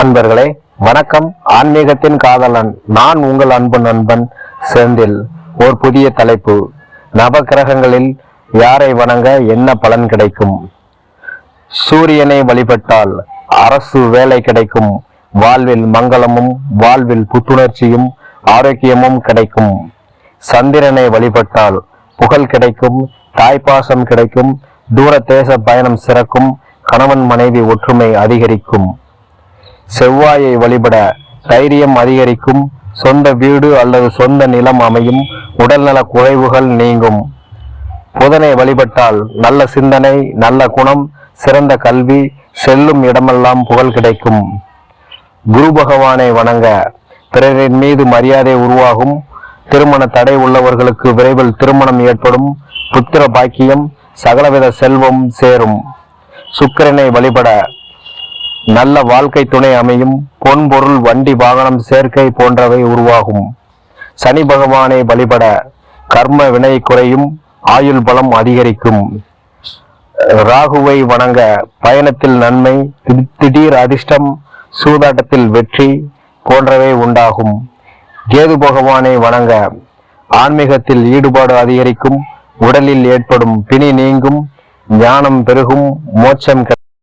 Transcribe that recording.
அன்பர்களே வணக்கம். ஆன்மீகத்தின் காதலன் நான் உங்கள் அன்பு நண்பன் செந்தில். ஒரு புதிய தலைப்பு: நவகிரகங்களில் யாரை வணங்க என்ன பலன் கிடைக்கும்? சூரியனை வழிபட்டால் அரசு வேலை கிடைக்கும், வாழ்வில் மங்களமும் வாழ்வில் புத்துணர்ச்சியும் ஆரோக்கியமும் கிடைக்கும். சந்திரனை வழிபட்டால் புகழ் கிடைக்கும், தாய்ப்பாசம் கிடைக்கும், தூர தேச பயணம் சிறக்கும், கணவன் மனைவி ஒற்றுமை அதிகரிக்கும். செவ்வாயை வழிபட தைரியம் அதிகரிக்கும், சொந்த வீடு அல்லது சொந்த நிலம் அமையும், உடல்நல குறைவுகள் நீங்கும். புதனை வழிபட்டால் நல்ல சிந்தனை, நல்ல குணம், சிறந்த கல்வி, செல்லும் இடமெல்லாம் புகழ் கிடைக்கும். குரு பகவானை வணங்க பிறரின் மீது மரியாதை உருவாகும், திருமண தடை உள்ளவர்களுக்கு விரைவில் திருமணம் ஏற்படும், புத்திர பாக்கியம், சகலவித செல்வம் சேரும். சுக்கிரனை வழிபட நல்ல வாழ்க்கை துணை அமையும், பொன் பொருள் வண்டி வாகனம் சேர்க்கை போன்றவை உருவாகும். சனி பகவானை வழிபட கர்ம வினை குறையும், ஆயுள் பலம் அதிகரிக்கும். ராகுவை வணங்க பயணத்தில் நன்மை, திடீர் அதிர்ஷ்டம், சூதாட்டத்தில் வெற்றி போன்றவை உண்டாகும். கேது பகவானை வணங்க ஆன்மீகத்தில் ஈடுபாடு அதிகரிக்கும், உடலில் ஏற்படும் பிணி நீங்கும், ஞானம் பெருகும், மோட்சம்